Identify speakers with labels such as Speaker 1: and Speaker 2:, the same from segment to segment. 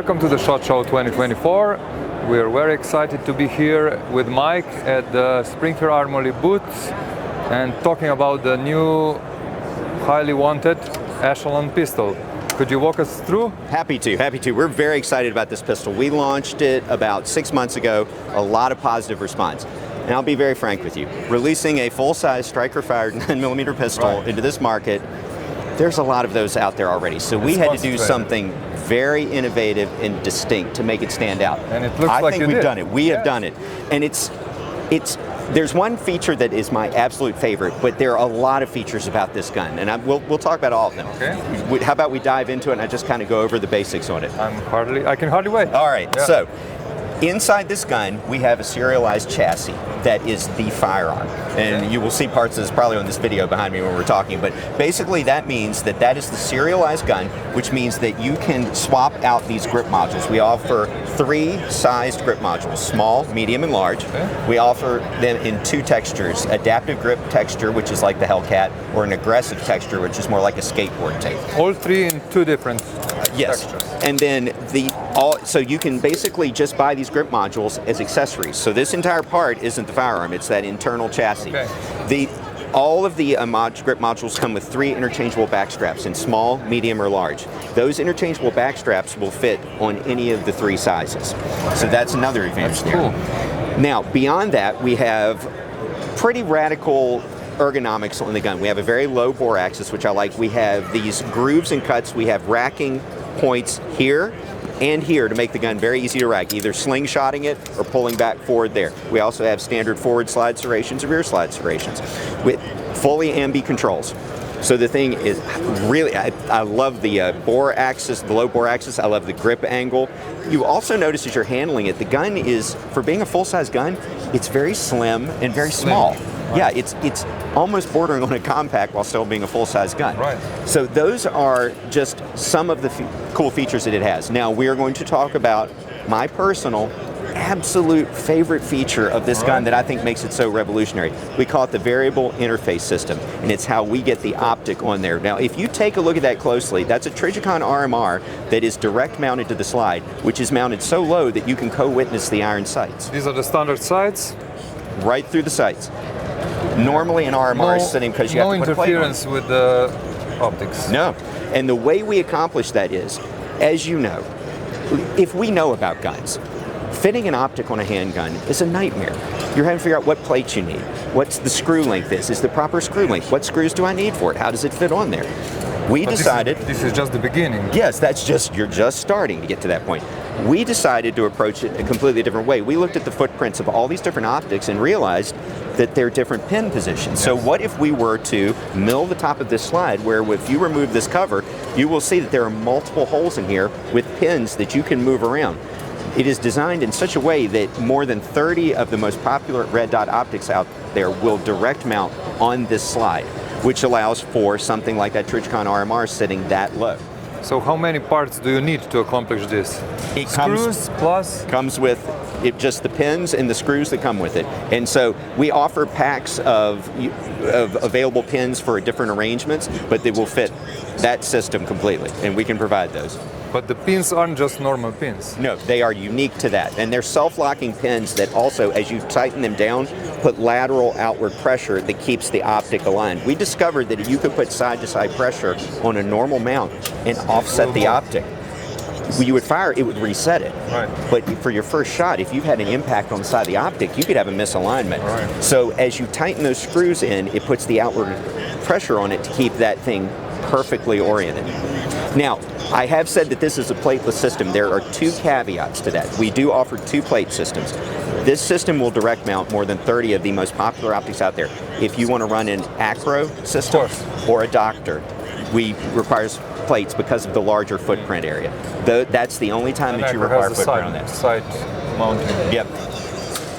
Speaker 1: Welcome to the SHOT Show 2024. We're very excited to be here with Mike at the Springfield Armory booth and talking about the new highly wanted Echelon pistol. Could you walk us through?
Speaker 2: Happy to. We're very excited about this pistol. We launched it about 6 months ago, a lot of positive response. And I'll be very frank with you, releasing a full-size striker-fired 9mm pistol into this market, there's a lot of those out there already. So we had to do something very innovative and distinct to make it stand out.
Speaker 1: And it looks like
Speaker 2: I think we've done it. We have done it. And there's one feature that is my absolute favorite, but there are a lot of features about this gun, and we'll talk about all of them.
Speaker 1: Okay.
Speaker 2: How about we dive into it and I just kind of go over the basics on it?
Speaker 1: I can hardly wait.
Speaker 2: All right, so inside this gun, we have a serialized chassis that is the firearm. And you will see parts of this probably on this video behind me when we're talking, but basically that means that is the serialized gun, which means that you can swap out these grip modules. We offer 3 sized grip modules, small, medium, and large. We offer them in 2 textures, adaptive grip texture, which is like the Hellcat, or an aggressive texture, which is more like a skateboard tape.
Speaker 1: All 3 in 2 different textures.
Speaker 2: And then so you can basically just buy these grip modules as accessories. So this entire part isn't the firearm, it's that internal chassis. All of the grip modules come with 3 interchangeable back straps in small, medium, or large. Those interchangeable back straps will fit on any of the 3 sizes. So that's another advantage there. Now, beyond that, we have pretty radical ergonomics on the gun. We have a very low bore axis, which I like. We have these grooves and cuts. We have racking points here and here to make the gun very easy to rack, either slingshotting it or pulling back forward there. We also have standard forward slide serrations and rear slide serrations with fully ambi controls. So the thing is really, I love the bore axis, the low bore axis. I love the grip angle. You also notice as you're handling it, the gun is, for being a full-size gun, it's very slim and very small. Yeah, it's almost bordering on a compact while still being a full-size gun. So those are just some of the cool features that it has. Now we are going to talk about my personal absolute favorite feature of this gun that I think makes it so revolutionary. We call it the variable interface system, and it's how we get the optic on there. Now if you take a look at that closely, that's a Trijicon RMR that is direct mounted to the slide, which is mounted so low that you can co-witness the iron sights.
Speaker 1: These are the standard sights?
Speaker 2: Right through the sights. Normally an RMR is sitting because you have to put a plate on.
Speaker 1: No interference with the optics.
Speaker 2: No. And the way we accomplish that is, as you know, if we know about guns, fitting an optic on a handgun is a nightmare. You're having to figure out what plates you need, what's the screw length is the proper screw length, what screws do I need for it, how does it fit on there? We decided...
Speaker 1: This is just the beginning.
Speaker 2: Yes, you're just starting to get to that point. We decided to approach it a completely different way. We looked at the footprints of all these different optics and realized that they're different pin positions. So what if we were to mill the top of this slide, where if you remove this cover, you will see that there are multiple holes in here with pins that you can move around. It is designed in such a way that more than 30 of the most popular red dot optics out there will direct mount on this slide, which allows for something like that Trijicon RMR sitting that low.
Speaker 1: So how many parts do you need to accomplish this?
Speaker 2: Comes with just the pins and the screws that come with it. And so we offer packs of available pins for different arrangements, but they will fit that system completely, and we can provide those.
Speaker 1: But the pins aren't just normal pins.
Speaker 2: No, they are unique to that. And they're self-locking pins that also, as you tighten them down, put lateral outward pressure that keeps the optic aligned. We discovered that you could put side-to-side pressure on a normal mount and offset the optic. When you would fire, it would reset it. But for your first shot, if you had an impact on the side of the optic, you could have a misalignment. So as you tighten those screws in, it puts the outward pressure on it to keep that thing perfectly oriented. Now, I have said that this is a plateless system. There are 2 caveats to that. We do offer 2 plate systems. This system will direct mount more than 30 of the most popular optics out there. If you want to run an acro system or a doctor, we require plates because of the larger footprint area. That's the only time that you require footprint on that.
Speaker 1: Side mounting.
Speaker 2: Yep.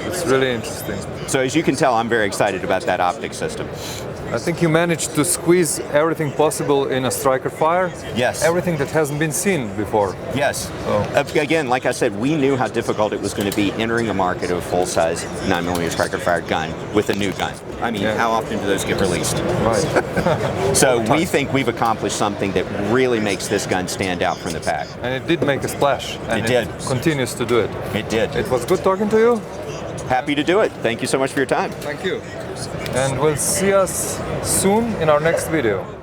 Speaker 1: It's really interesting.
Speaker 2: So as you can tell, I'm very excited about that optic system. accessories.
Speaker 1: I think you managed to squeeze everything possible in a striker fire.
Speaker 2: Yes.
Speaker 1: Everything that hasn't been seen before.
Speaker 2: Yes. Again, like I said, we knew how difficult it was going to be entering a market of a full-size 9mm striker-fired gun with a new gun. I mean, how often do those get released?
Speaker 1: Right.
Speaker 2: So we think we've accomplished something that really makes this gun stand out from the pack.
Speaker 1: And it did make a splash. And
Speaker 2: it did.
Speaker 1: Continues to do it.
Speaker 2: It did.
Speaker 1: It was good talking to you.
Speaker 2: Happy to do it. Thank you so much for your time.
Speaker 1: Thank you. And we'll see us soon in our next video.